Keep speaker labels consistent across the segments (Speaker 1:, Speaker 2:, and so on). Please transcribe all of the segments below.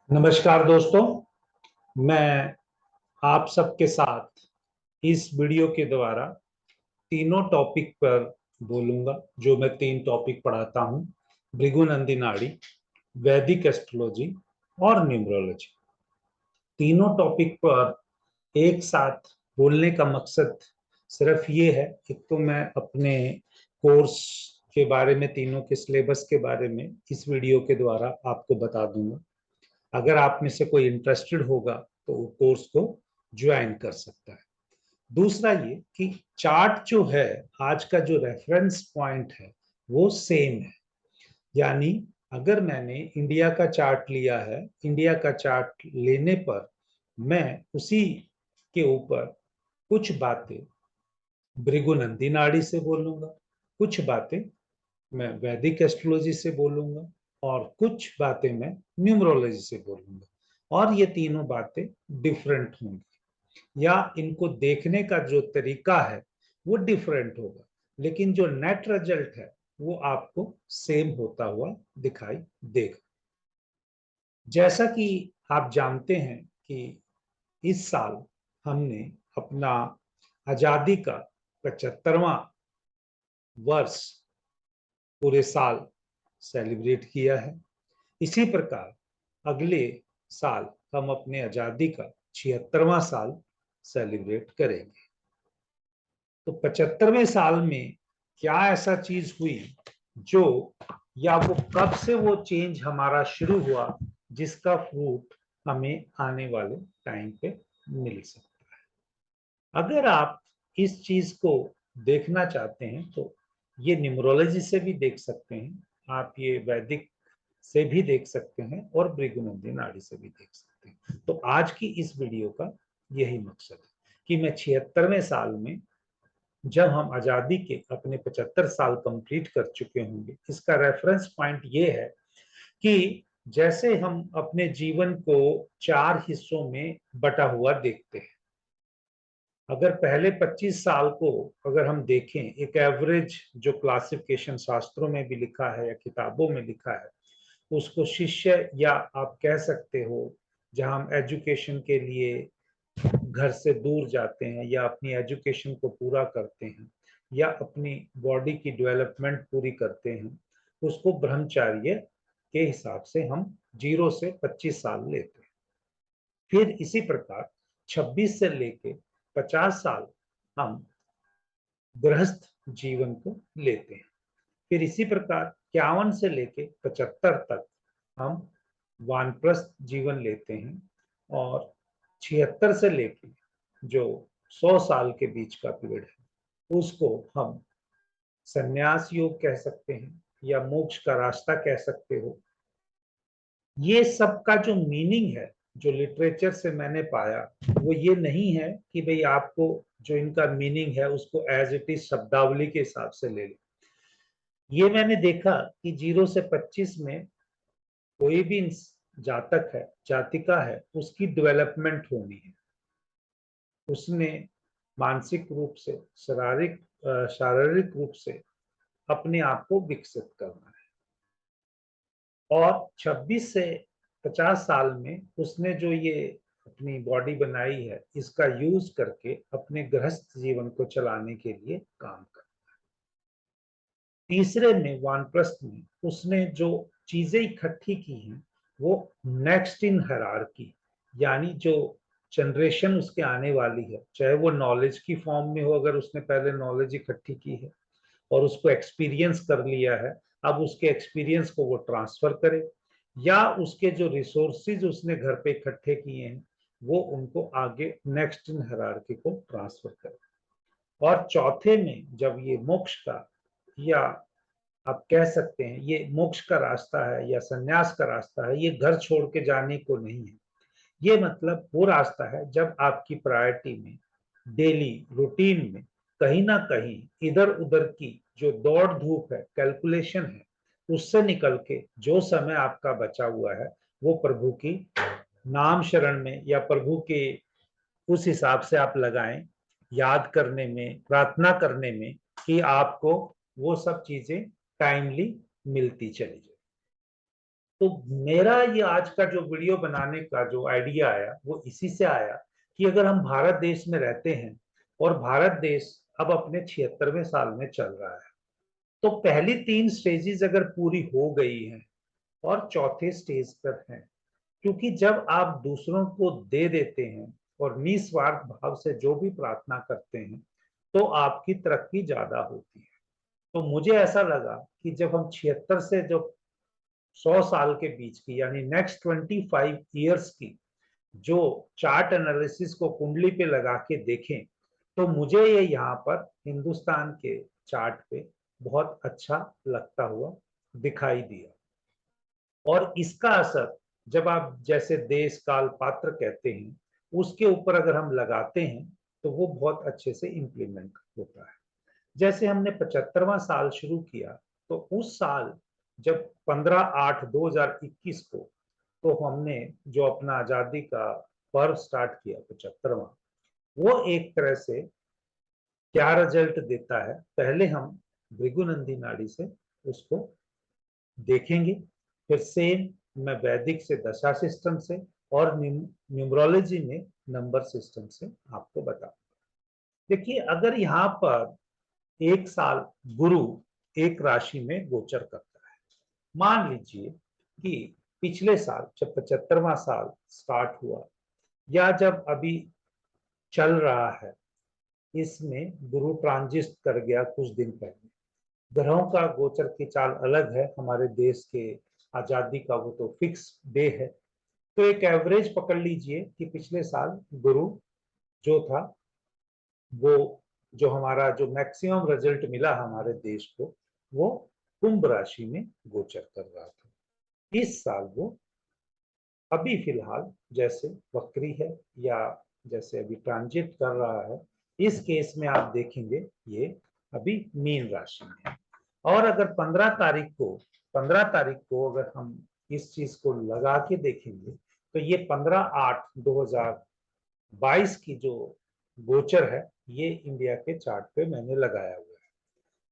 Speaker 1: नमस्कार दोस्तों। मैं आप सबके साथ इस वीडियो के द्वारा तीनों टॉपिक पर बोलूंगा। जो मैं तीन टॉपिक पढ़ाता हूं, भृगुनंदी नाड़ी, वैदिक एस्ट्रोलॉजी और न्यूमरोलॉजी। तीनों टॉपिक पर एक साथ बोलने का मकसद सिर्फ ये है, एक तो मैं अपने कोर्स के बारे में, तीनों के सिलेबस के बारे में इस वीडियो के द्वारा आपको बता दूंगा। अगर आप में से कोई इंटरेस्टेड होगा तो वो कोर्स को ज्वाइन कर सकता है। दूसरा ये कि चार्ट जो है, आज का जो रेफरेंस पॉइंट है वो सेम है। यानी अगर मैंने इंडिया का चार्ट लिया है, इंडिया का चार्ट लेने पर मैं उसी के ऊपर कुछ बातें भृगुनंदी नाड़ी से बोलूंगा, कुछ बातें मैं वैदिक एस्ट्रोलॉजी से बोलूंगा और कुछ बातें मैं न्यूमरोलॉजी से बोलूंगा। और ये तीनों बातें डिफरेंट होंगी या इनको देखने का जो तरीका है वो डिफरेंट होगा, लेकिन जो नेट रिजल्ट है वो आपको सेम होता हुआ दिखाई देगा। जैसा कि आप जानते हैं कि इस साल हमने अपना आजादी का 75वां वर्ष पूरे साल सेलिब्रेट किया है। इसी प्रकार अगले साल हम अपने आजादी का 76वां साल सेलिब्रेट करेंगे। तो 75वें साल में क्या ऐसा चीज हुई जो, या वो कब से वो चेंज हमारा शुरू हुआ जिसका फ्रूट हमें आने वाले टाइम पे मिल सकता है। अगर आप इस चीज को देखना चाहते हैं तो ये न्यूमरोलॉजी से भी देख सकते हैं, आप ये वैदिक से भी देख सकते हैं और भृगुनंदी नाड़ी से भी देख सकते हैं। तो आज की इस वीडियो का यही मकसद है कि मैं 76वें साल में, जब हम आजादी के अपने 75 साल कंप्लीट कर चुके होंगे, इसका रेफरेंस पॉइंट ये है कि जैसे हम अपने जीवन को चार हिस्सों में बटा हुआ देखते हैं। अगर पहले 25 साल को अगर हम देखें, एक एवरेज जो क्लासिफिकेशन शास्त्रों में भी लिखा है या किताबों में लिखा है, उसको शिष्य या आप कह सकते हो, जहां हम एजुकेशन के लिए घर से दूर जाते हैं या अपनी एजुकेशन को पूरा करते हैं या अपनी बॉडी की डेवलपमेंट पूरी करते हैं, उसको ब्रह्मचर्य के हिसाब से हम 0 से 25 साल लेते हैं। फिर इसी प्रकार 26 से लेके 50 साल हम गृहस्थ जीवन को लेते हैं। फिर इसी प्रकार 51 से लेके 75 तक हम वानप्रस्थ जीवन लेते हैं और 76 से लेके जो 100 साल के बीच का पीरियड है उसको हम संन्यास योग कह सकते हैं या मोक्ष का रास्ता कह सकते हो। ये सब का जो मीनिंग है, जो लिटरेचर से मैंने पाया, वो ये नहीं है कि भाई आपको जो इनका मीनिंग है उसको एज इट इज शब्दावली के हिसाब से ले लें। ये मैंने देखा कि 0 से 25 में कोई भी जातक है, जातिका है, उसकी डेवलपमेंट होनी है। उसने मानसिक रूप से, शारीरिक रूप से अपने आप को विकसित करना है। और 26 से 50 साल में उसने जो ये अपनी बॉडी बनाई है, इसका यूज करके अपने गृहस्थ जीवन को चलाने के लिए काम करना। तीसरे में वानप्रस्थ में उसने जो चीजें इकट्ठी की हैं वो नेक्स्ट इन हायरार्की, यानी जो जनरेशन उसके आने वाली है, चाहे वो नॉलेज की फॉर्म में हो, अगर उसने पहले नॉलेज इकट्ठी की है और उसको एक्सपीरियंस कर लिया है, अब उसके एक्सपीरियंस को वो ट्रांसफर करे, या उसके जो रिसोर्सेज उसने घर पे इकट्ठे किए हैं वो उनको आगे नेक्स्ट इन हायरार्की को ट्रांसफर करे। और चौथे में जब ये मोक्ष का, या आप कह सकते हैं ये मोक्ष का रास्ता है या सन्यास का रास्ता है, ये घर छोड़ के जाने को नहीं है। ये मतलब वो रास्ता है जब आपकी प्रायोरिटी में, डेली रूटीन में कहीं ना कहीं इधर उधर की जो दौड़ धूप है, कैलकुलेशन है, उससे निकल के जो समय आपका बचा हुआ है वो प्रभु की नाम शरण में या प्रभु के उस हिसाब से आप लगाएं, याद करने में, प्रार्थना करने में, कि आपको वो सब चीजें टाइमली मिलती चली जाए। तो मेरा ये आज का जो वीडियो बनाने का जो आइडिया आया वो इसी से आया कि अगर हम भारत देश में रहते हैं और भारत देश अब अपने 76वें साल में चल रहा है, तो पहली 3 स्टेजेस अगर पूरी हो गई हैं और चौथे स्टेज पर हैं, क्योंकि जब आप दूसरों को दे देते हैं और निस्वार्थ भाव से जो भी प्रार्थना करते हैं तो आपकी तरक्की ज्यादा होती है। तो मुझे ऐसा लगा कि जब हम 76 से जो 100 साल के बीच की यानी नेक्स्ट 25 ईयर्स की जो चार्ट एनालिसिस को कुंडली पे लगा के देखें, तो मुझे ये यहाँ पर हिंदुस्तान के चार्ट पे बहुत अच्छा लगता हुआ दिखाई दिया। और इसका असर जब आप जैसे देश काल पात्र कहते हैं उसके ऊपर अगर हम लगाते हैं तो वो बहुत अच्छे से इम्प्लीमेंट होता है। जैसे हमने 75वां साल शुरू किया, तो उस साल जब 15/8/2021 को तो हमने जो अपना आजादी का पर्व स्टार्ट किया 75वां, वो एक तरह से क्या रिजल्ट देता है पहले हम भृगुनंदी नाड़ी से उसको देखेंगे, फिर सेम मैं वैदिक से दशा सिस्टम से और न्यूमरोलॉजी में नंबर सिस्टम से आपको बता। देखिए, अगर यहाँ पर एक साल गुरु एक राशि में गोचर करता है, मान लीजिए कि पिछले साल जब 75वां साल स्टार्ट हुआ या जब अभी चल रहा है, इसमें गुरु ट्रांजिट कर गया कुछ दिन पहले। ग्रहों का गोचर की चाल अलग है, हमारे देश के आजादी का वो तो फिक्स डे है। तो एक एवरेज पकड़ लीजिए कि पिछले साल गुरु जो था वो जो हमारा जो मैक्सिमम रिजल्ट मिला हमारे देश को वो कुंभ राशि में गोचर कर रहा था। इस साल वो अभी फिलहाल जैसे वक्री है या जैसे अभी ट्रांजिट कर रहा है, इस केस में आप देखेंगे ये अभी मीन राशि में है। और अगर 15 तारीख को अगर हम इस चीज को लगा के देखेंगे तो ये 15/8/2022 की जो गोचर है ये इंडिया के चार्ट पे मैंने लगाया हुआ है।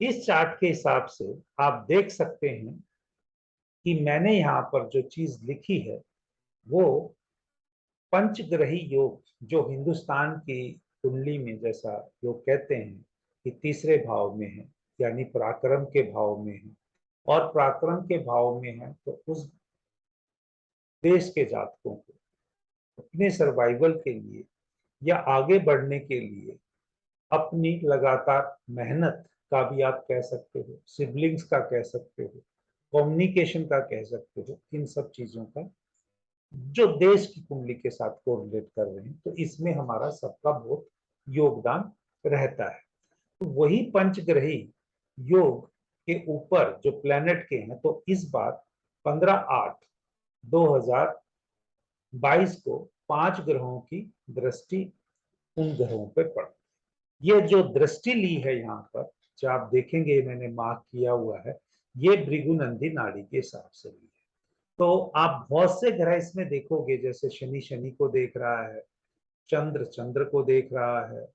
Speaker 1: इस चार्ट के हिसाब से आप देख सकते हैं कि मैंने यहाँ पर जो चीज लिखी है वो पंचग्रही योग, जो हिंदुस्तान की कुंडली में जैसा लोग कहते हैं कि तीसरे भाव में है यानी पराक्रम के भाव में है, और पराक्रम के भाव में है तो उस देश के जातकों को अपने सर्वाइवल के लिए या आगे बढ़ने के लिए अपनी लगातार मेहनत का भी आप कह सकते हो, सिबलिंग्स का कह सकते हो, कम्युनिकेशन का कह सकते हो, इन सब चीजों का जो देश की कुंडली के साथ कोरिलेट कर रहे हैं, तो इसमें हमारा सबका बहुत योगदान रहता है। तो वही पंचग्रही योग के ऊपर जो प्लेनेट के हैं, तो इस बार 15/8/2022 को 5 ग्रहों की दृष्टि उन ग्रहों पर पड़। ये जो दृष्टि ली है यहाँ पर जो आप देखेंगे मैंने मार्क किया हुआ है, ये भृगुनंदी नाड़ी के हिसाब से ली है। तो आप बहुत से ग्रह इसमें देखोगे, जैसे शनि शनि को देख रहा है, चंद्र चंद्र को देख रहा है,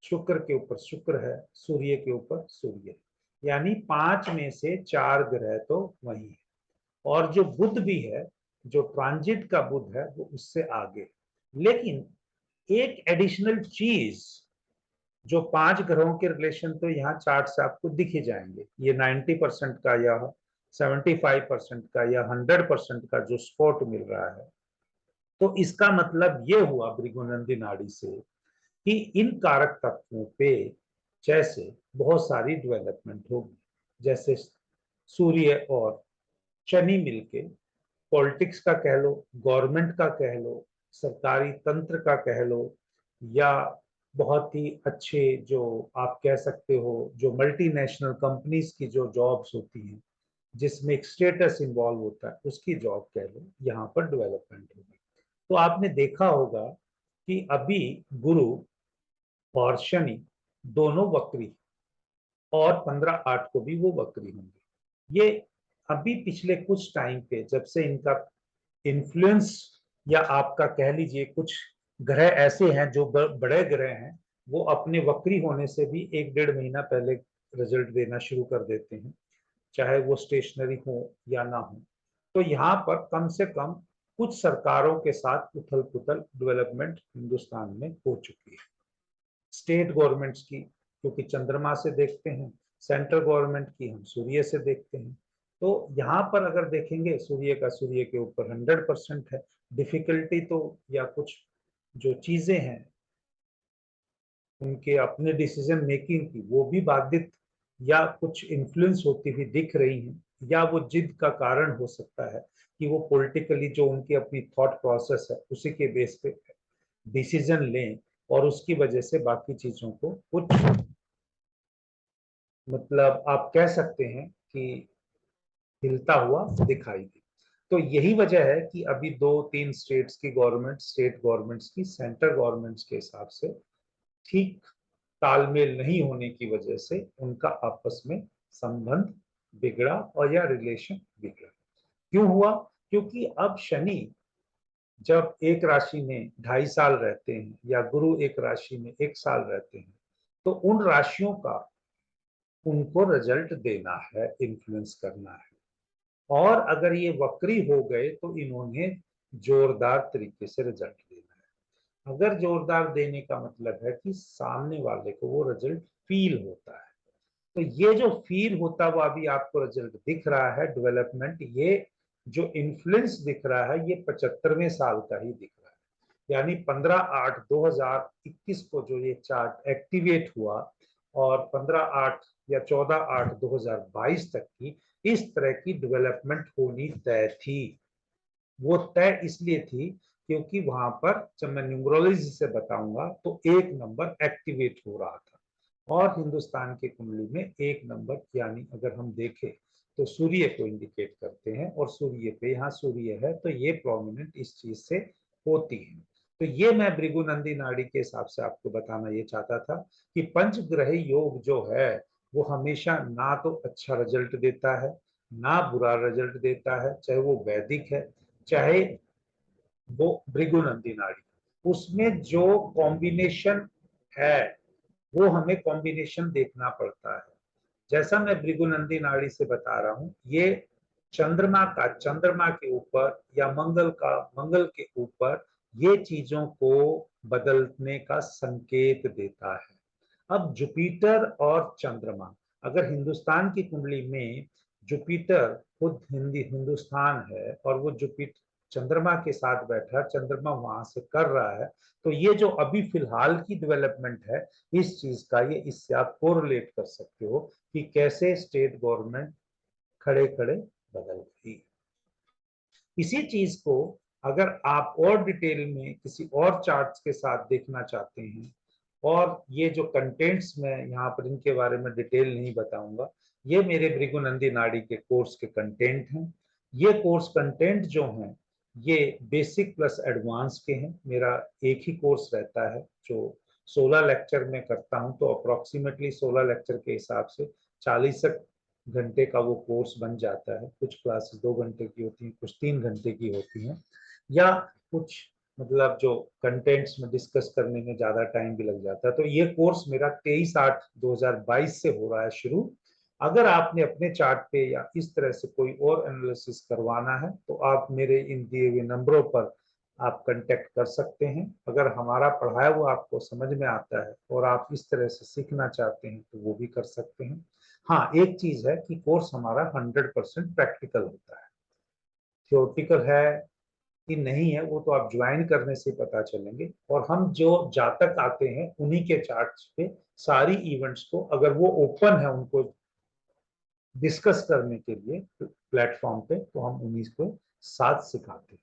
Speaker 1: शुक्र के ऊपर शुक्र है, सूर्य के ऊपर सूर्य है, यानी 5 में से 4 ग्रह तो वही है। और जो बुध भी है, जो ट्रांजिट का बुध है वो उससे आगे। लेकिन एक एडिशनल चीज, जो 5 ग्रहों के रिलेशन तो यहाँ चार्ट से आपको दिख ही जाएंगे, ये 90% का या 75% का या 100% का जो स्पॉट मिल रहा है, तो इसका मतलब ये हुआ भृगुनंदी नाड़ी से कि इन कारक तत्वों पे जैसे बहुत सारी डेवलपमेंट होगी। जैसे सूर्य और शनि मिलके पॉलिटिक्स का कह लो, गवर्नमेंट का कह लो, सरकारी तंत्र का कह लो, या बहुत ही अच्छे जो आप कह सकते हो जो मल्टीनेशनल कंपनीज की जो जॉब्स होती हैं जिसमें एक स्टेटस इन्वॉल्व होता है, उसकी जॉब कह लो, यहाँ पर डेवलपमेंट होगी। तो आपने देखा होगा कि अभी गुरु और शनि दोनों वक्री, और 15/8 को भी वो वक्री होंगे। ये अभी पिछले कुछ टाइम पे जब से इनका इन्फ्लुएंस, या आपका कह लीजिए कुछ ग्रह ऐसे हैं जो बड़े ग्रह हैं, वो अपने वक्री होने से भी 1-1.5 महीना पहले रिजल्ट देना शुरू कर देते हैं, चाहे वो स्टेशनरी हो या ना हो। तो यहाँ पर कम से कम कुछ सरकारों के साथ उथल पुथल डेवलपमेंट हिंदुस्तान में हो चुकी है। स्टेट गवर्नमेंट्स की क्योंकि चंद्रमा से देखते हैं, सेंट्रल गवर्नमेंट की हम सूर्य से देखते हैं। तो यहाँ पर अगर देखेंगे सूर्य का सूर्य के ऊपर 100% है। डिफिकल्टी तो या कुछ जो चीजें हैं उनके अपने डिसीजन मेकिंग की वो भी बाधित या कुछ इन्फ्लुएंस होती हुई दिख रही हैं, या वो जिद का कारण हो सकता है कि वो पॉलिटिकली जो उनकी अपनी थॉट प्रोसेस है उसी के बेस पे डिसीजन लें और उसकी वजह से बाकी चीजों को कुछ मतलब आप कह सकते हैं कि हिलता हुआ दिखाई दे। तो यही वजह है कि अभी 2-3 स्टेट्स की गवर्नमेंट स्टेट गवर्नमेंट्स की सेंट्रल गवर्नमेंट्स के हिसाब से ठीक तालमेल नहीं होने की वजह से उनका आपस में संबंध बिगड़ा और या रिलेशन बिगड़ा। क्यों हुआ? क्योंकि अब शनि जब एक राशि में 2.5 साल रहते हैं या गुरु एक राशि में 1 साल रहते हैं, तो उन राशियों का उनको रिजल्ट देना है, इन्फ्लुएंस करना है। और अगर ये वक्री हो गए तो इन्होंने जोरदार तरीके से रिजल्ट देना है। अगर जोरदार देने का मतलब है कि सामने वाले को वो रिजल्ट फील होता है। तो ये जो फील होता हुआ अभी आपको रिजल्ट दिख रहा है, डेवलपमेंट, ये जो इन्फ्लुएंस दिख रहा है ये 75वें साल का ही दिख रहा है। यानी 15/8/2021 को जो ये चार्ट एक्टिवेट हुआ और 15/8 या 14/8/2022 तक की इस तरह की डेवलपमेंट होनी तय थी। वो तय इसलिए थी क्योंकि वहां पर जब मैं न्यूमरोलॉजी से बताऊंगा तो 1 नंबर एक्टिवेट हो रहा था और हिंदुस्तान की कुंडली में 1 नंबर यानी अगर हम देखें तो सूर्य को इंडिकेट करते हैं और सूर्य पे यहाँ सूर्य है तो ये प्रोमिनेंट इस चीज से होती है। तो ये मैं भृगुनंदी नाड़ी के हिसाब से आपको बताना ये चाहता था कि पंचग्रह योग जो है वो हमेशा ना तो अच्छा रिजल्ट देता है ना बुरा रिजल्ट देता है, चाहे वो वैदिक है चाहे वो भृगुनंदी नाड़ी। उसमें जो कॉम्बिनेशन है वो हमें कॉम्बिनेशन देखना पड़ता है। जैसा मैं भृगुनंदी नाड़ी से बता रहा हूं, ये चंद्रमा का चंद्रमा के ऊपर या मंगल का मंगल के ऊपर ये चीजों को बदलने का संकेत देता है। अब जुपिटर और चंद्रमा, अगर हिंदुस्तान की कुंडली में जुपिटर खुद हिंदुस्तान है और वो जुपिटर चंद्रमा के साथ बैठा, चंद्रमा वहां से कर रहा है, तो ये जो अभी फिलहाल की डेवलपमेंट है इस चीज का, ये इससे आप कोरिलेट कर सकते हो कि कैसे स्टेट गवर्नमेंट खड़े खड़े बदल गई। इसी चीज को अगर आप और डिटेल में किसी और चार्ट्स के साथ देखना चाहते हैं, और ये जो कंटेंट्स मैं यहाँ पर इनके बारे में डिटेल नहीं बताऊंगा, ये मेरे भृगुनंदी नाड़ी के कोर्स के कंटेंट हैं। ये कोर्स कंटेंट जो हैं ये बेसिक प्लस एडवांस के हैं। मेरा एक ही कोर्स रहता है जो 16 लेक्चर में करता हूँ, तो अप्रोक्सीमेटली 16 लेक्चर के हिसाब से 40 घंटे का वो कोर्स बन जाता है। कुछ क्लासेस 2 घंटे की होती हैं, कुछ 3 घंटे की होती हैं, या कुछ मतलब जो कंटेंट्स में डिस्कस करने में ज्यादा टाइम भी लग जाता है। तो ये कोर्स मेरा 23/8/2022 से हो रहा है शुरू। अगर आपने अपने चार्ट पे या इस तरह से कोई और एनालिसिस करवाना है तो आप मेरे इन दिए हुए नंबरों पर आप कांटेक्ट कर सकते हैं। अगर हमारा पढ़ाया हुआ आपको समझ में आता है और आप इस तरह से सीखना चाहते हैं तो वो भी कर सकते हैं। हाँ, एक चीज है कि कोर्स हमारा 100% प्रैक्टिकल होता है। थियोरटिकल है कि नहीं है वो तो आप ज्वाइन करने से पता चलेंगे। और हम जो जातक आते हैं उन्हीं के चार्ट्स पे सारी इवेंट्स को, अगर वो ओपन है उनको डिस्कस करने के लिए प्लेटफॉर्म पे, तो हम उन्हीं को साथ सिखाते हैं।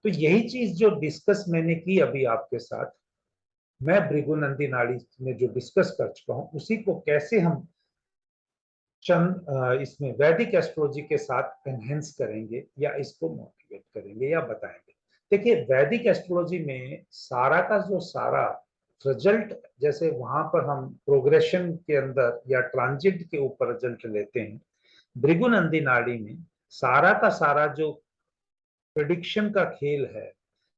Speaker 1: तो यही चीज जो डिस्कस मैंने की अभी आपके साथ, मैं भृगुनंदी नाड़ी में जो डिस्कस कर चुका हूँ उसी को कैसे हम इसमें वैदिक एस्ट्रोलॉजी के साथ एनहेंस करेंगे या इसको मोटिवेट करेंगे या बताएंगे। देखिए, वैदिक एस्ट्रोलॉजी में सारा का जो सारा रिजल्ट, जैसे वहां पर हम प्रोग्रेशन के अंदर या ट्रांजिट के ऊपर रिजल्ट लेते हैं, भृगुनंदी नाड़ी में सारा का सारा जो प्रिडिक्शन का खेल है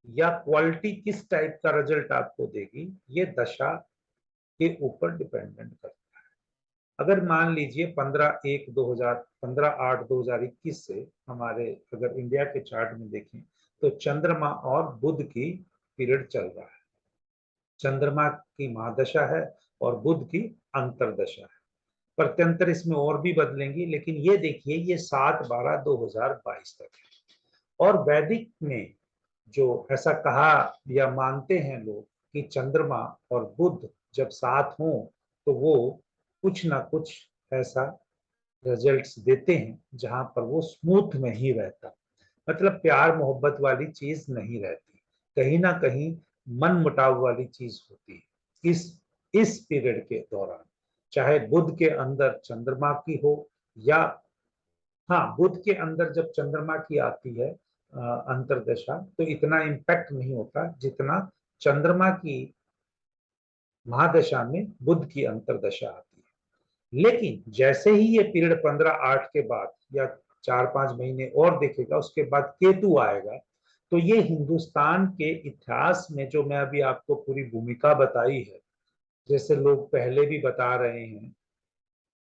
Speaker 1: या क्वालिटी किस टाइप का रिजल्ट आपको देगी, ये दशा के ऊपर डिपेंडेंट करता है। अगर मान लीजिए 15/8/2021 से हमारे अगर इंडिया के चार्ट में देखें तो चंद्रमा और बुध की पीरियड चल रहा है। चंद्रमा की महादशा है और बुध की अंतरदशा है। प्रत्यंतर इसमें और भी बदलेंगी, लेकिन ये देखिए ये 7/12/2022 तक है। और वैदिक में जो ऐसा कहा या मानते हैं लोग कि चंद्रमा और बुध जब साथ हों तो वो कुछ ना कुछ ऐसा रिजल्ट्स देते हैं जहां पर वो स्मूथ में ही रहता, मतलब प्यार मोहब्बत वाली चीज नहीं रहती, कहीं ना कहीं मन मुटाव वाली चीज होती है इस पीरियड के दौरान। चाहे बुध के अंदर चंद्रमा की हो या, हाँ, बुध के अंदर जब चंद्रमा की आती है अंतरदशा, तो इतना इम्पैक्ट नहीं होता जितना चंद्रमा की महादशा में बुध की अंतरदशा आती है। लेकिन जैसे ही ये पीरियड 15/8 के बाद या 4-5 महीने और देखेगा, उसके बाद केतु आएगा, तो ये हिंदुस्तान के इतिहास में जो मैं अभी आपको पूरी भूमिका बताई है, जैसे लोग पहले भी बता रहे हैं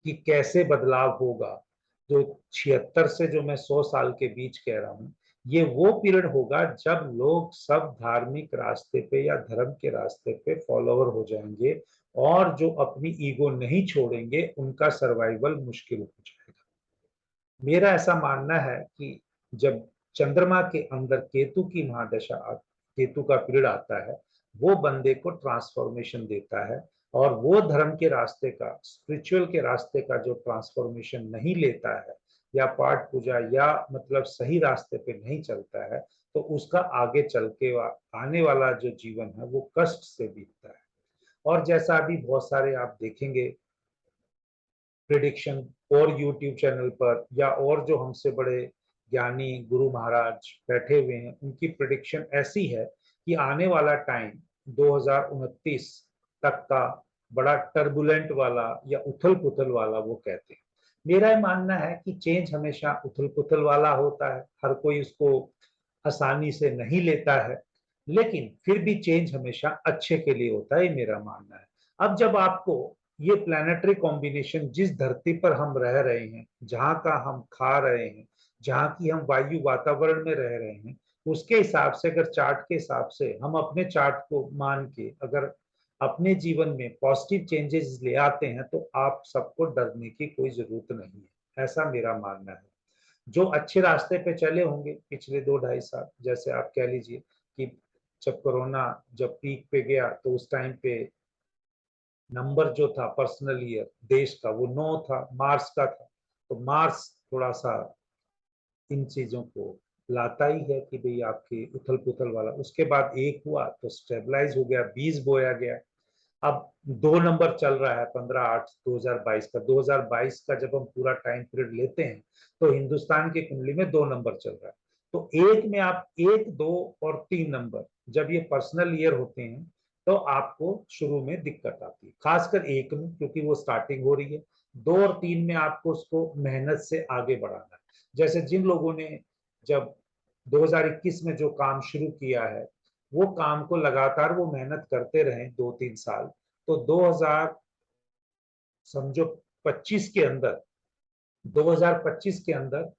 Speaker 1: कि कैसे बदलाव होगा, जो 76 से जो मैं 100 साल के बीच कह रहा हूं, ये वो पीरियड होगा जब लोग सब धार्मिक रास्ते पे या धर्म के रास्ते पे फॉलोवर हो जाएंगे, और जो अपनी ईगो नहीं छोड़ेंगे उनका सर्वाइवल मुश्किल हो जाएगा। मेरा ऐसा मानना है कि जब चंद्रमा के अंदर केतु की महादशा, केतु का पीरियड आता है, वो बंदे को ट्रांसफॉर्मेशन देता है, और वो धर्म के रास्ते का, स्पिरिचुअल के रास्ते का जो ट्रांसफॉर्मेशन नहीं लेता है या पाठ पूजा या मतलब सही रास्ते पे नहीं चलता है, तो उसका आगे चल के आने वाला जो जीवन है वो कष्ट से बीतता है। और जैसा अभी बहुत सारे आप देखेंगे प्रिडिक्शन और यूट्यूब चैनल पर, या और जो हमसे बड़े ज्ञानी गुरु महाराज बैठे हुए हैं, उनकी प्रिडिक्शन ऐसी है कि आने वाला टाइम 2029 तक का बड़ा टर्बुलेंट वाला या उथल पुथल वाला वो कहते हैं। मेरा मानना है कि चेंज हमेशा उथल पुथल वाला होता है, हर कोई उसको आसानी से नहीं लेता है, लेकिन फिर भी चेंज हमेशा अच्छे के लिए होता है, मेरा मानना है। अब जब आपको ये प्लानिटरी कॉम्बिनेशन, जिस धरती पर हम रह रहे हैं, जहाँ का हम खा रहे हैं, जहाँ की हम वायु वातावरण में रह रहे हैं, उसके हिसाब से अगर चार्ट के हिसाब से हम अपने चार्ट को मान के अगर अपने जीवन में पॉजिटिव चेंजेस ले आते हैं, तो आप सबको डरने की कोई जरूरत नहीं है, ऐसा मेरा मानना है। जो अच्छे रास्ते पे चले होंगे पिछले 2-2.5 साल, जैसे आप कह लीजिए कि जब कोरोना जब पीक पे गया तो उस टाइम पे नंबर जो था पर्सनल ईयर देश का वो 9 था, मार्स का था, तो मार्स थोड़ा सा इन चीजों को लाता ही है कि भाई आपके उथल पुथल वाला। उसके बाद एक हुआ तो स्टेबलाइज हो गया, बीज बोया गया। अब 2 नंबर चल रहा है 15/8/2022 का। 2022 का जब हम पूरा टाइम पीरियड लेते हैं तो हिंदुस्तान की कुंडली में 2 नंबर चल रहा है। तो एक में आप 1, 2 और 3 नंबर जब ये पर्सनल ईयर होते हैं तो आपको शुरू में दिक्कत आती है, खासकर एक में, क्योंकि वो स्टार्टिंग हो रही है। 2 और 3 में आपको उसको मेहनत से आगे बढ़ाना है। जैसे जिन लोगों ने जब 2021 में जो काम शुरू किया है, वो काम को लगातार वो मेहनत करते रहे 2-3 साल, तो 2000 समझो 25 के अंदर, 2025 के अंदर,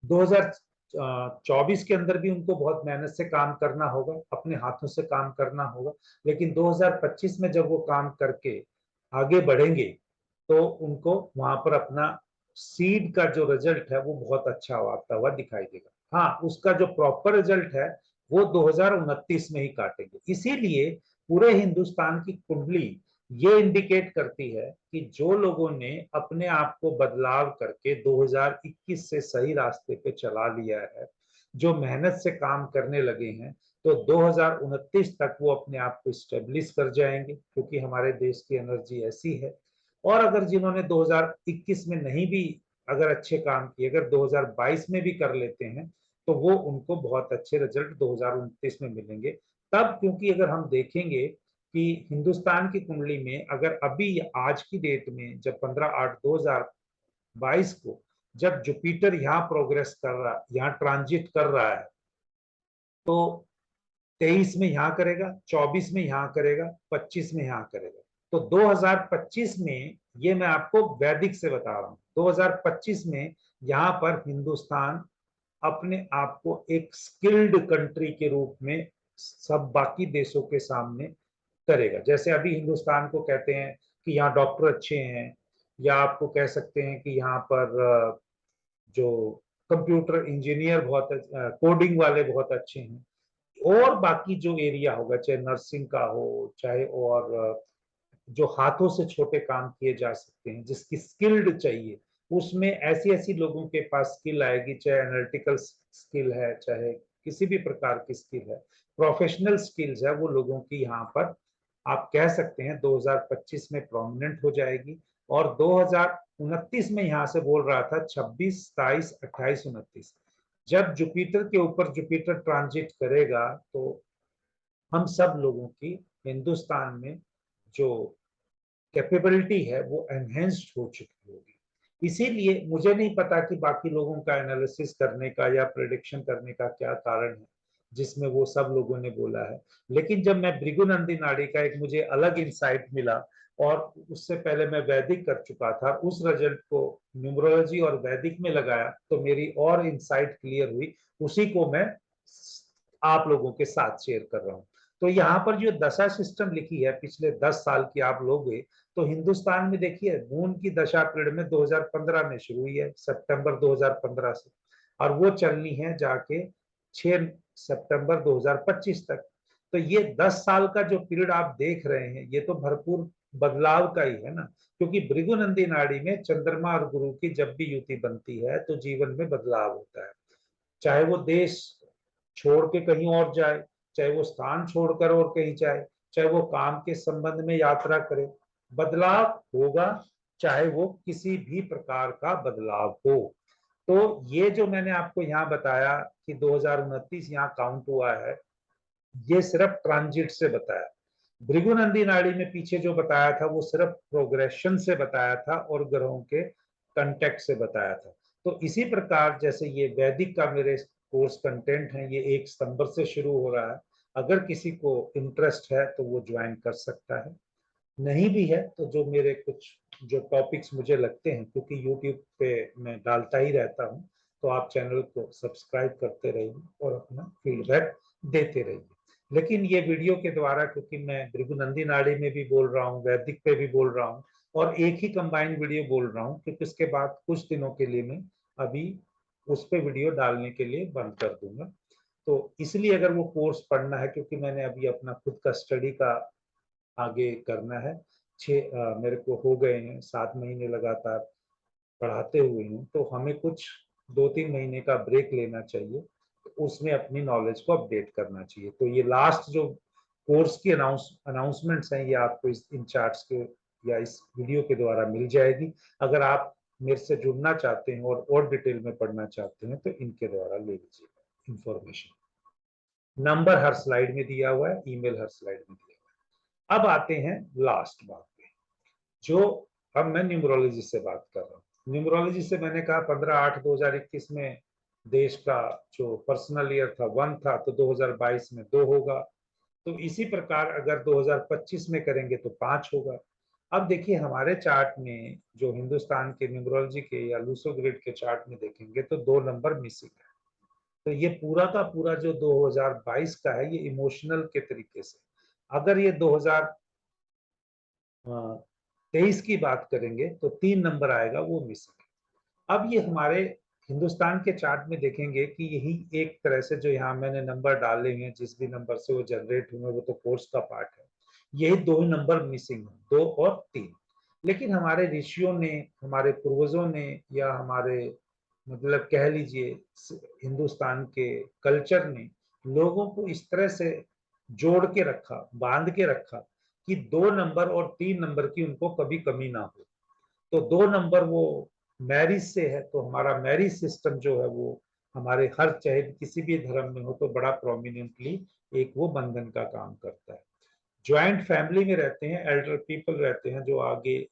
Speaker 1: 2024 के अंदर भी उनको बहुत मेहनत से काम करना होगा, अपने हाथों से काम करना होगा। लेकिन 2025 में जब वो काम करके आगे बढ़ेंगे तो उनको वहां पर अपना सीड का जो रिजल्ट है वो बहुत अच्छा आता हुआ दिखाई देगा। हाँ, उसका जो प्रॉपर रिजल्ट है वो 2029 में ही काटेंगे। इसीलिए पूरे हिंदुस्तान की कुंडली ये इंडिकेट करती है कि जो लोगों ने अपने आप को बदलाव करके 2021 से सही रास्ते पे चला लिया है, जो मेहनत से काम करने लगे हैं, तो 2029 तक वो अपने आप को स्टेब्लिश कर जाएंगे, क्योंकि हमारे देश की एनर्जी ऐसी है। और अगर जिन्होंने 2021 में नहीं भी अगर अच्छे काम किए, अगर 2022 में भी कर लेते हैं, तो वो उनको बहुत अच्छे रिजल्ट 2029 में मिलेंगे। तब क्योंकि अगर हम देखेंगे कि हिंदुस्तान की कुंडली में अगर अभी आज की डेट में जब 15/8/2022 को जब जुपिटर यहाँ प्रोग्रेस कर रहा, यहाँ ट्रांजिट कर रहा है, तो 23 में यहाँ करेगा, 24 में यहाँ करेगा, 25 में यहाँ करेगा। तो 2025 में ये मैं आपको वैदिक से बता रहा हूँ। 2025 में यहाँ पर हिंदुस्तान अपने आप को एक स्किल्ड कंट्री के रूप में सब बाकी देशों के सामने करेगा। जैसे अभी हिंदुस्तान को कहते हैं कि यहाँ डॉक्टर अच्छे हैं, या आपको कह सकते हैं कि यहाँ पर जो कंप्यूटर इंजीनियर बहुत कोडिंग वाले बहुत अच्छे हैं, और बाकी जो एरिया होगा, चाहे नर्सिंग का हो, चाहे और जो हाथों से छोटे काम किए जा सकते हैं, जिसकी स्किल्ड चाहिए, उसमें ऐसी ऐसी लोगों के पास स्किल आएगी, चाहे एनालिटिकल स्किल है, चाहे किसी भी प्रकार की स्किल है, प्रोफेशनल स्किल्स है, वो लोगों की यहाँ पर आप कह सकते हैं 2025 में प्रोमिनेंट हो जाएगी। और 2029 में यहाँ से बोल रहा था 26, 27, 28, 29, जब जुपिटर के ऊपर जुपिटर ट्रांजिट करेगा तो हम सब लोगों की हिंदुस्तान में जो कैपेबिलिटी है वो एनहेंस्ड हो चुकी होगी। इसीलिए मुझे नहीं पता कि बाकी लोगों का एनालिसिस करने का या प्रेडिक्शन करने का क्या कारण है जिसमें वो सब लोगों ने बोला है, लेकिन जब मैं भृगुनंदी नाड़ी का एक मुझे अलग इंसाइट मिला, और उससे पहले मैं वैदिक कर चुका था, उस रिजल्ट को न्यूमरोलॉजी और वैदिक में लगाया तो मेरी और इंसाइट क्लियर हुई। उसी को मैं आप लोगों के साथ शेयर कर रहा हूँ। तो यहाँ पर जो दशा सिस्टम लिखी है पिछले 10 साल की आप लोगे, तो हिंदुस्तान में देखिए मून की दशा पीरियड में 2015 में शुरू हुई है, सितंबर 2015 से, और वो चलनी है जाके 6 सितंबर 2025 तक। तो ये 10 साल का जो पीरियड आप देख रहे हैं, ये तो भरपूर बदलाव का ही है ना, क्योंकि भृगुनंदी नाड़ी में चंद्रमा और गुरु की जब भी युति बनती है तो जीवन में बदलाव होता है। चाहे वो देश छोड़ के कहीं और जाए, चाहे वो स्थान छोड़कर और कहीं जाए, चाहे वो काम के संबंध में यात्रा करे, बदलाव होगा, चाहे वो किसी भी प्रकार का बदलाव हो। तो ये जो मैंने आपको यहाँ बताया कि 2029 यहाँ काउंट हुआ है, ये सिर्फ ट्रांजिट से बताया। भृगुनंदी नाड़ी में पीछे जो बताया था वो सिर्फ प्रोग्रेशन से बताया था और ग्रहों के कंटेक्ट से बताया था। तो इसी प्रकार जैसे ये वैदिक का मेरे कोर्स कंटेंट है, ये 1 सितंबर से शुरू हो रहा है। अगर किसी को इंटरेस्ट है तो वो ज्वाइन कर सकता है, नहीं भी है तो जो मेरे कुछ जो टॉपिक्स मुझे लगते हैं, क्योंकि यूट्यूब पे मैं डालता ही रहता हूँ, तो आप चैनल को सब्सक्राइब करते रहिए और अपना फीडबैक देते रहिए। लेकिन ये वीडियो के द्वारा, क्योंकि मैं भृगुनंदी नाड़ी में भी बोल रहा हूँ, वैदिक पे भी बोल रहा हूँ, और एक ही कंबाइंड वीडियो बोल रहा हूँ, क्योंकि उसके बाद कुछ दिनों के लिए मैं अभी उस पर वीडियो डालने के लिए बंद कर दूंगा। तो इसलिए अगर वो कोर्स पढ़ना है, क्योंकि मैंने अभी अपना खुद का स्टडी का आगे करना है, मेरे को हो गए हैं 7 महीने लगातार पढ़ाते हुए हूँ, तो हमें कुछ 2-3 महीने का ब्रेक लेना चाहिए, तो उसमें अपनी नॉलेज को अपडेट करना चाहिए। तो ये लास्ट जो कोर्स की अनाउंसमेंट्स हैं, ये आपको इन चार्ट्स के या इस वीडियो के द्वारा मिल जाएगी। अगर आप मेरे से जुड़ना चाहते हैं और डिटेल में पढ़ना चाहते हैं तो इनके द्वारा ले लीजिएगा इंफॉर्मेशन। नंबर हर स्लाइड में दिया हुआ है, ईमेल हर स्लाइड में दिया हुआ है। अब आते हैं लास्ट बात पे, जो अब मैं न्यूमरोलॉजी से बात कर रहा हूँ। न्यूमरोलॉजी से मैंने कहा 15/8/2021 में देश का जो पर्सनल ईयर था 1 था, तो 2022 में 2 होगा। तो इसी प्रकार अगर 2025 में करेंगे तो 5 होगा। अब देखिए हमारे चार्ट में जो हिंदुस्तान के न्यूमरोलॉजी के या लूसो ग्रिड के चार्ट में देखेंगे तो 2 नंबर मिसिंग है। तो ये पूरा का पूरा जो 2022 का है, ये इमोशनल के तरीके से, अगर ये 2023 की बात करेंगे तो 3 नंबर आएगा, वो मिसिंग है। अब ये हमारे हिंदुस्तान के चार्ट में देखेंगे कि यही एक तरह से जो यहाँ मैंने नंबर डाले हैं, जिस भी नंबर से वो जनरेट हुए वो तो कोर्स का पार्ट है, यही 2 ही नंबर मिसिंग है, 2 और 3। लेकिन हमारे ऋषियों ने, हमारे पूर्वजों ने, या हमारे मतलब कह लीजिए हिंदुस्तान के कल्चर ने लोगों को इस तरह से जोड़ के रखा, बांध के रखा कि 2 नंबर और 3 नंबर की उनको कभी कमी ना हो। तो 2 नंबर वो मैरिज से है, तो हमारा मैरिज सिस्टम जो है वो हमारे हर, चाहे किसी भी धर्म में हो, तो बड़ा प्रोमिनेंटली एक वो बंधन का काम करता है। ज्वाइंट फैमिली में रहते हैं, एल्डर पीपल रहते हैं जो आगे,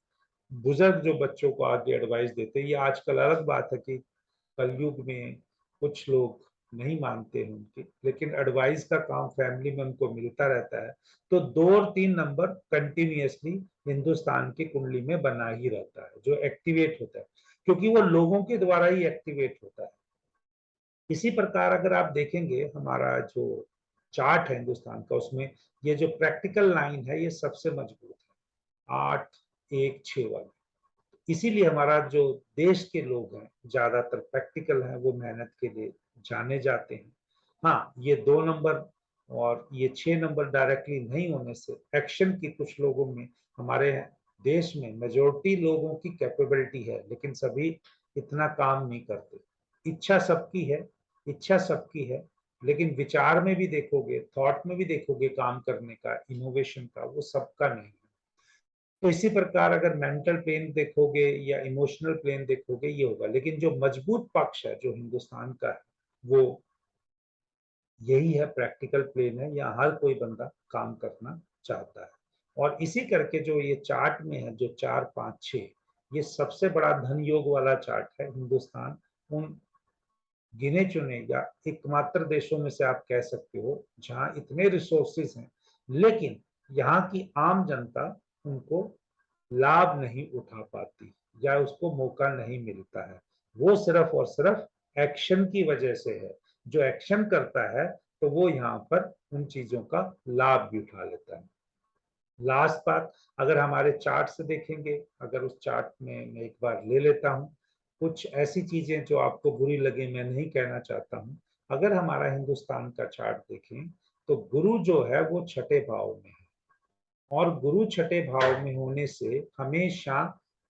Speaker 1: बुजुर्ग जो बच्चों को आगे एडवाइस देते हैं। ये आजकल अलग बात है कि कलयुग में कुछ लोग नहीं मानते हैं उनकी, लेकिन एडवाइस का काम फैमिली में उनको मिलता रहता है, तो 2 और 3 नंबर कंटिन्यूअसली हिंदुस्तान की कुंडली में बना ही रहता है, जो एक्टिवेट होता है, क्योंकि वो लोगों के द्वारा ही एक्टिवेट होता है। इसी प्रकार अगर आप देखेंगे हमारा जो चार्ट है हिंदुस्तान का, उसमें ये जो प्रैक्टिकल लाइन है ये सबसे मजबूत है, 8 1 6 वाली। इसीलिए हमारा जो देश के लोग हैं ज्यादातर प्रैक्टिकल हैं, वो मेहनत के लिए जाने जाते हैं। हाँ, ये 2 नंबर और ये 6 नंबर डायरेक्टली नहीं होने से एक्शन की कुछ लोगों में, हमारे देश में मेजोरिटी लोगों की कैपेबिलिटी है, लेकिन सभी इतना काम नहीं करते। इच्छा सबकी है, इच्छा सबकी है, लेकिन विचार में भी देखोगे, थॉट में भी देखोगे, काम करने का, इनोवेशन का, वो सबका नहीं है। तो इसी प्रकार अगर मेंटल प्लेन देखोगे या इमोशनल प्लेन देखोगे, ये होगा। लेकिन जो मजबूत पक्ष है जो हिंदुस्तान का है, वो यही है, प्रैक्टिकल प्लेन है, यहाँ हर कोई बंदा काम करना चाहता है। और इसी करके जो ये चार्ट में है, जो 4 5 6, ये सबसे बड़ा धन योग वाला चार्ट है। हिंदुस्तान उन गिने चुने या एकमात्र देशों में से आप कह सकते हो जहां इतने रिसोर्सेज हैं, लेकिन यहाँ की आम जनता उनको लाभ नहीं उठा पाती या उसको मौका नहीं मिलता है। वो सिर्फ और सिर्फ एक्शन की वजह से है। जो एक्शन करता है तो वो यहाँ पर उन चीजों का लाभ भी उठा लेता है। लास्ट बात, अगर हमारे चार्ट से देखेंगे, अगर उस चार्ट में मैं एक बार ले लेता हूँ, कुछ ऐसी चीजें जो आपको बुरी लगे, मैं नहीं कहना चाहता हूँ। अगर हमारा हिंदुस्तान का चार्ट देखें तो गुरु जो है वो 6ठे भाव में है, और गुरु 6ठे भाव में होने से हमेशा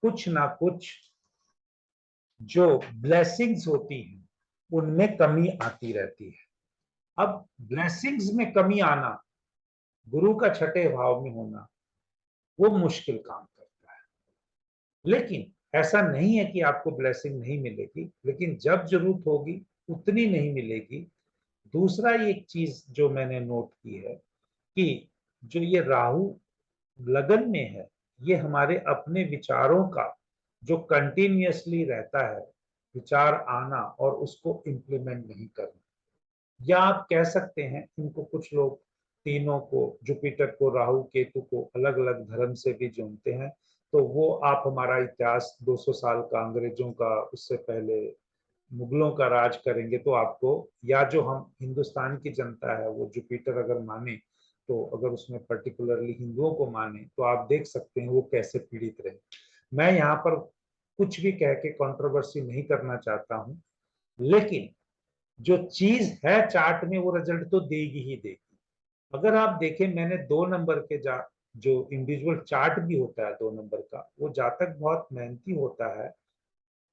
Speaker 1: कुछ ना कुछ जो ब्लेसिंग्स होती हैं उनमें कमी आती रहती है। अब ब्लेसिंग्स में कमी आना, गुरु का 6ठे भाव में होना, वो मुश्किल काम करता है। लेकिन ऐसा नहीं है कि आपको ब्लेसिंग नहीं मिलेगी, लेकिन जब जरूरत होगी उतनी नहीं मिलेगी। दूसरा एक चीज जो मैंने नोट की है कि जो ये राहु लगन में है, ये हमारे अपने विचारों का जो कंटिन्यूअसली रहता है, विचार आना और उसको इम्प्लीमेंट नहीं करना। या आप कह सकते हैं इनको, कुछ लोग तीनों को, जुपिटर को, राहु केतु को अलग अलग धर्म से भी जोड़ते हैं। तो वो आप हमारा इतिहास 200 साल का, अंग्रेजों का, उससे पहले मुगलों का राज करेंगे तो आपको, या जो हम हिंदुस्तान की जनता है वो जुपिटर अगर माने, तो अगर उसमें पर्टिकुलरली हिंदुओं को माने, तो आप देख सकते हैं वो कैसे पीड़ित रहे। मैं यहाँ पर कुछ भी कह के कंट्रोवर्सी नहीं करना चाहता हूँ, लेकिन जो चीज है चार्ट में वो रिजल्ट तो देगी ही देगी। अगर आप देखें, मैंने 2 नंबर के जो इंडिविजुअल चार्ट भी होता है 2 नंबर का, वो जातक बहुत मेहनती होता है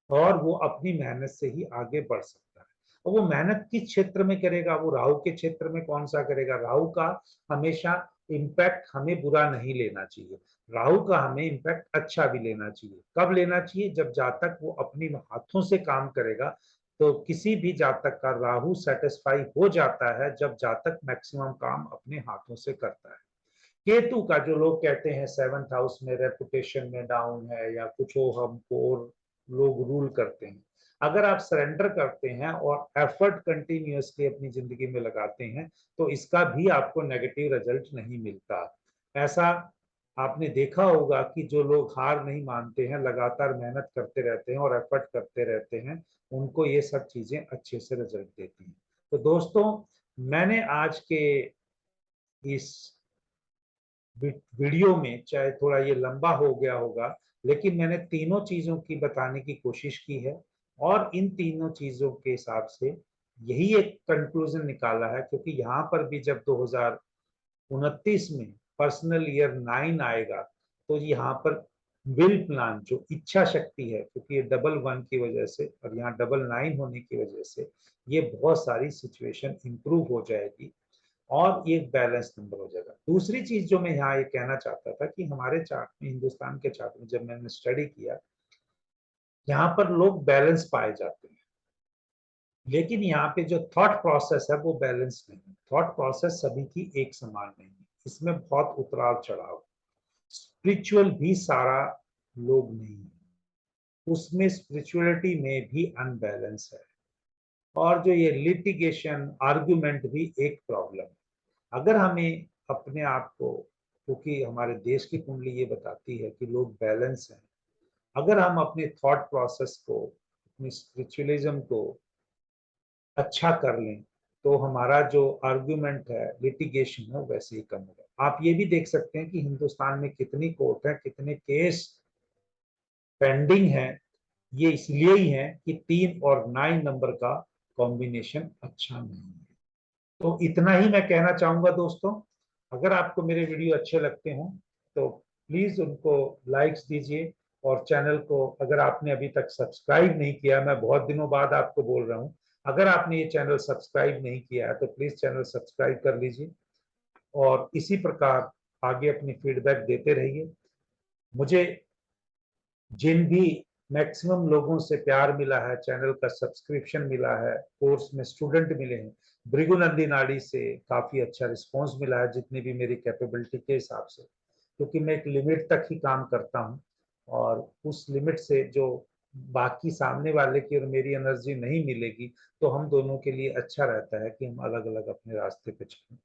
Speaker 1: और वो अपनी मेहनत से ही आगे बढ़ सकता है। और वो मेहनत किस क्षेत्र में करेगा, वो राहु के क्षेत्र में कौन सा करेगा। राहु का हमेशा इम्पैक्ट हमें बुरा नहीं लेना चाहिए, राहु का हमें इम्पैक्ट अच्छा भी लेना चाहिए। कब लेना चाहिए, जब जातक वो अपनी हाथों से काम करेगा। तो किसी भी जातक का राहु सेटिस्फाई हो जाता है जब जातक मैक्सिमम काम अपने हाथों से करता है। केतु का जो लोग कहते हैं 7th हाउस में रेपुटेशन में डाउन है या कुछ हो, हमको और लोग रूल करते हैं। अगर आप सरेंडर करते हैं और एफर्ट कंटिन्यूअसली अपनी जिंदगी में लगाते हैं, तो इसका भी आपको नेगेटिव रिजल्ट नहीं मिलता। ऐसा आपने देखा होगा कि जो लोग हार नहीं मानते हैं, लगातार मेहनत करते रहते हैं और एफर्ट करते रहते हैं, उनको ये सब चीजें अच्छे से रिजल्ट देती हैं। तो दोस्तों, मैंने आज के इस वीडियो में, चाहे थोड़ा ये लंबा हो गया होगा, लेकिन मैंने तीनों चीजों की बताने की कोशिश की है, और इन तीनों चीजों के हिसाब से यही एक कंक्लूजन निकाला है। क्योंकि यहाँ पर भी जब 2029 में पर्सनल ईयर 9 आएगा, तो यहाँ पर विल प्लान, जो इच्छा शक्ति है, क्योंकि ये डबल 1 की वजह से और यहाँ डबल 9 होने की वजह से ये बहुत सारी सिचुएशन इंप्रूव हो जाएगी और ये बैलेंस नंबर हो जाएगा। दूसरी चीज जो मैं यहाँ ये कहना चाहता था कि हमारे चार्ट में, हिंदुस्तान के चार्ट में जब मैंने स्टडी किया, यहाँ पर लोग बैलेंस पाए जाते हैं, लेकिन यहाँ पे जो थॉट प्रोसेस है वो बैलेंस नहीं है। थॉट प्रोसेस सभी की एक समान नहीं है, इसमें बहुत उतराव चढ़ाव। स्पिरिचुअल भी सारा लोग नहीं है, उसमें स्पिरिचुअलिटी में भी अनबैलेंस है। और जो ये लिटिगेशन आर्गुमेंट भी एक प्रॉब्लम है। अगर हमें अपने आप को, क्योंकि हमारे देश की कुंडली ये बताती है कि लोग बैलेंस हैं, अगर हम अपने थॉट प्रोसेस को, अपनी स्पिरिचुअलिज्म को अच्छा कर लें, तो हमारा जो आर्गुमेंट है, लिटिगेशन है, वैसे ही कम होगा। आप ये भी देख सकते हैं कि हिंदुस्तान में कितनी कोर्ट है, कितने केस पेंडिंग है। ये इसलिए ही है कि 3 और 9 नंबर का कॉम्बिनेशन अच्छा नहीं है। तो इतना ही मैं कहना चाहूंगा दोस्तों। अगर आपको मेरे वीडियो अच्छे लगते हों तो प्लीज उनको लाइक्स दीजिए, और चैनल को अगर आपने अभी तक सब्सक्राइब नहीं किया, मैं बहुत दिनों बाद आपको बोल रहा हूं, अगर आपने ये चैनल सब्सक्राइब नहीं किया है तो प्लीज चैनल सब्सक्राइब कर लीजिए, और इसी प्रकार आगे अपनी फीडबैक देते रहिए। मुझे जिन भी मैक्सिमम लोगों से प्यार मिला है, चैनल का सब्सक्रिप्शन मिला है, कोर्स में स्टूडेंट मिले हैं, भृगुनंदी नाड़ी से काफी अच्छा रिस्पांस मिला है, जितनी भी मेरी कैपेबिलिटी के हिसाब से, क्योंकि मैं एक लिमिट तक ही काम करता हूं, और उस लिमिट से जो बाकी सामने वाले की और मेरी एनर्जी नहीं मिलेगी, तो हम दोनों के लिए अच्छा रहता है कि हम अलग अलग अपने रास्ते पे चलें।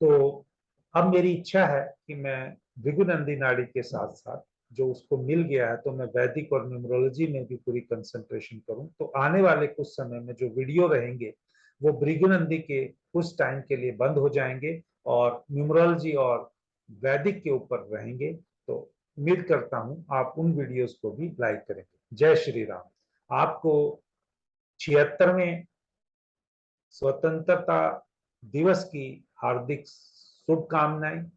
Speaker 1: तो अब मेरी इच्छा है कि मैं भृगुनंदी नाड़ी के साथ साथ जो उसको मिल गया है, तो मैं वैदिक और न्यूमरोलॉजी में भी पूरी कंसंट्रेशन करूं। तो आने वाले कुछ समय में जो वीडियो रहेंगे वो भृगुनंदी के कुछ टाइम के लिए बंद हो जाएंगे, और न्यूमरोलॉजी और वैदिक के ऊपर रहेंगे। तो उम्मीद करता हूं आप उन वीडियोस को भी लाइक करेंगे। जय श्री राम। आपको 76वें स्वतंत्रता दिवस की हार्दिक शुभकामनाएं।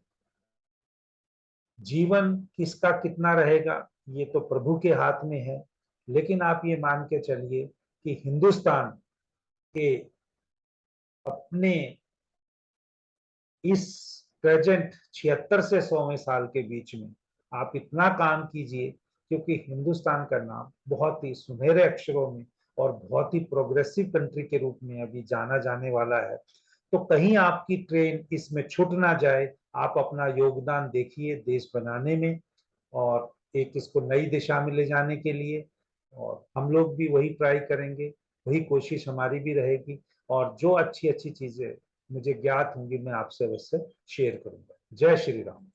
Speaker 1: जीवन किसका कितना रहेगा ये तो प्रभु के हाथ में है, लेकिन आप ये मान के चलिए कि हिंदुस्तान के अपने इस प्रेजेंट 76 से 100वें साल के बीच में आप इतना काम कीजिए, क्योंकि हिंदुस्तान का नाम बहुत ही सुनहरे अक्षरों में और बहुत ही प्रोग्रेसिव कंट्री के रूप में अभी जाना जाने वाला है। तो कहीं आपकी ट्रेन इसमें छूट ना जाए। आप अपना योगदान देखिए देश बनाने में, और एक इसको नई दिशा में ले जाने के लिए, और हम लोग भी वही ट्राई करेंगे, वही कोशिश हमारी भी रहेगी। और जो अच्छी अच्छी चीजें मुझे ज्ञात होंगी मैं आपसे अवश्य शेयर करूंगा। जय श्री राम।